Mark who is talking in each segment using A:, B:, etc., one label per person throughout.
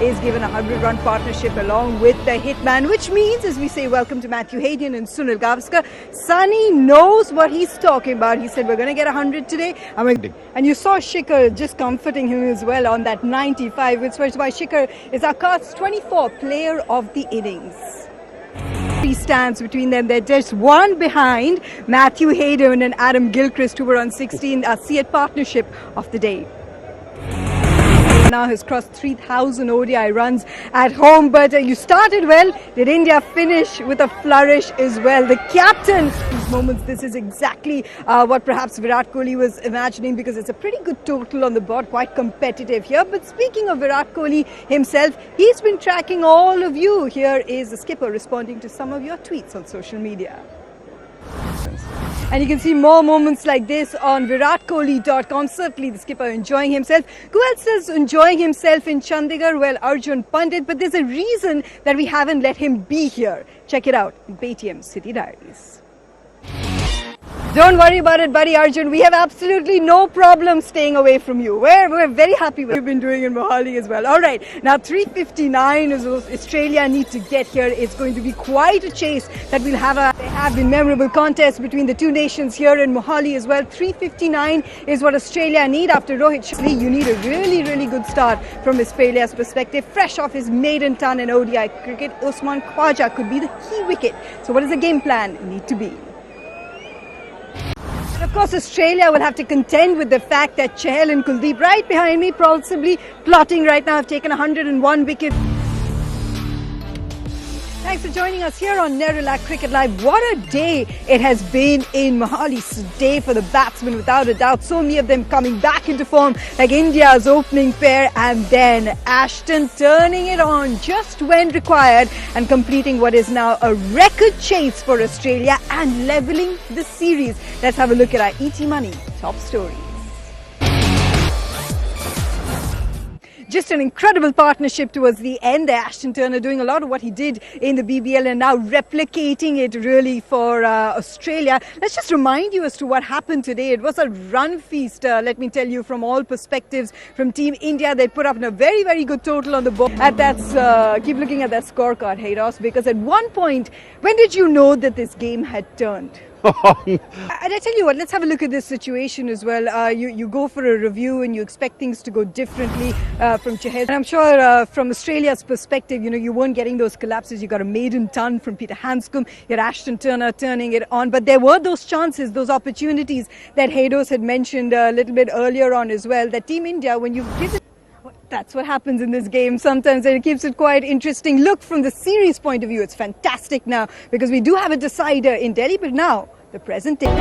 A: is given a 100-run partnership along with the hitman, which means, as we say, welcome to Matthew Hayden and Sunil Gavaskar. Sunny knows what he's talking about. He said, we're going to get 100 today. And you saw Shikhar just comforting him as well on that 95, which is why Shikhar is our Cards 24 player of the innings. Three stands between them. They're just one behind Matthew Hayden and Adam Gilchrist, who were on 16, our Seat partnership of the day. Now has crossed 3,000 ODI runs at home, but you started well. Did India finish with a flourish as well? The captain, these moments, this is exactly what perhaps Virat Kohli was imagining, because it's a pretty good total on the board, quite competitive here. But speaking of Virat Kohli himself, he's been tracking all of you. Here is the skipper responding to some of your tweets on social media. And you can see more moments like this on viratkohli.com. Certainly the skipper enjoying himself. Who else is enjoying himself in Chandigarh? Well, Arjun Pandit, but there's a reason that we haven't let him be here. Check it out in Paytm City Diaries. Don't worry about it, buddy Arjun. We have absolutely no problem staying away from you. We're very happy with what you've been doing in Mohali as well. All right, now 3:59 is Australia need to get here. It's going to be quite a chase that we'll have. There have been memorable contests between the two nations here in Mohali as well. 3:59 is what Australia need after Rohit Sharma. You need a really good start from Australia's perspective. Fresh off his maiden ton in ODI cricket, Usman Khwaja could be the key wicket. So what does the game plan need to be? Of course, Australia will have to contend with the fact that Chahal and Kuldeep right behind me, possibly plotting right now, have taken 101 wickets. Thanks for joining us here on Nerula Cricket Live. What a day it has been in Mohali. Day for the batsmen, without a doubt. So many of them coming back into form, like India's opening pair, and then Ashton turning it on just when required and completing what is now a record chase for Australia and levelling the series. Let's have a look at our ET Money top stories. Just an incredible partnership towards the end there. Ashton Turner doing a lot of what he did in the BBL and now replicating it really for Australia. Let's just remind you as to what happened today. It was a run feast, let me tell you, from all perspectives. From Team India, they put up a very good total on the board. Keep looking at that scorecard, Haydos, because at one point, when did you know that this game had turned? And I tell you what, let's have a look at this situation as well. You go for a review and you expect things to go differently from Chahal. And I'm sure from Australia's perspective, you weren't getting those collapses. You got a maiden ton from Peter Hanscom. You had Ashton Turner turning it on. But there were those chances, those opportunities that Haydos had mentioned a little bit earlier on as well. That Team India, when you give it... That's what happens in this game sometimes, and it keeps it quite interesting. Look, from the series point of view, it's fantastic now because we do have a decider in Delhi, but now the present day.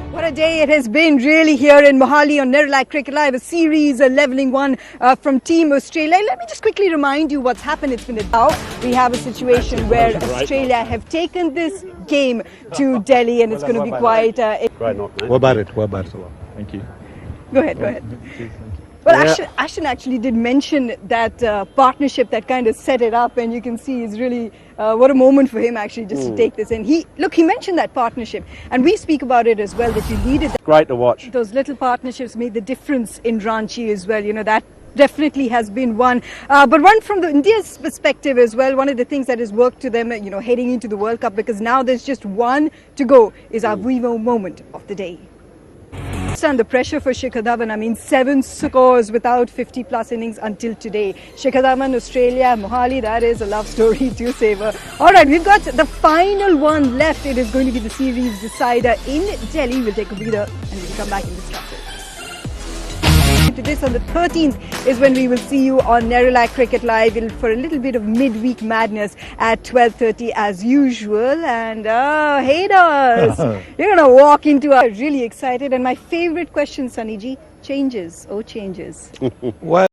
A: What a day it has been really here in Mohali on Nerula Cricket Live, a series, a levelling one from Team Australia. Let me just quickly remind you what's happened. It's been we have a situation where Australia have taken this game to Delhi, and it's going to be quite...
B: Great knock, mate. What about it? Thank you.
A: Go ahead. Well, Ashton actually did mention that partnership that kind of set it up, and you can see it's really what a moment for him actually just to take this in. He mentioned that partnership, and we speak about it as well, that you needed that.
B: Great to watch.
A: Those little partnerships made the difference in Ranchi as well. That definitely has been one. But one from India's perspective as well, one of the things that has worked to them, heading into the World Cup, because now there's just one to go, is our Vivo moment of the day. And the pressure for Shikhar Dhawan, 7 scores without 50+ innings until today. Shikhar Dhawan, Australia, Mohali, that is a love story to savor. All right, we've got the final one left. It is going to be the series decider in Delhi. We'll take a breather and we'll come back and discuss it. To this on the 13th is when we will see you on Nerula Cricket Live for a little bit of midweek madness at 12:30 as usual. And Haydos, you're going to walk into really excited. And my favorite question, Sunny ji, changes. Well,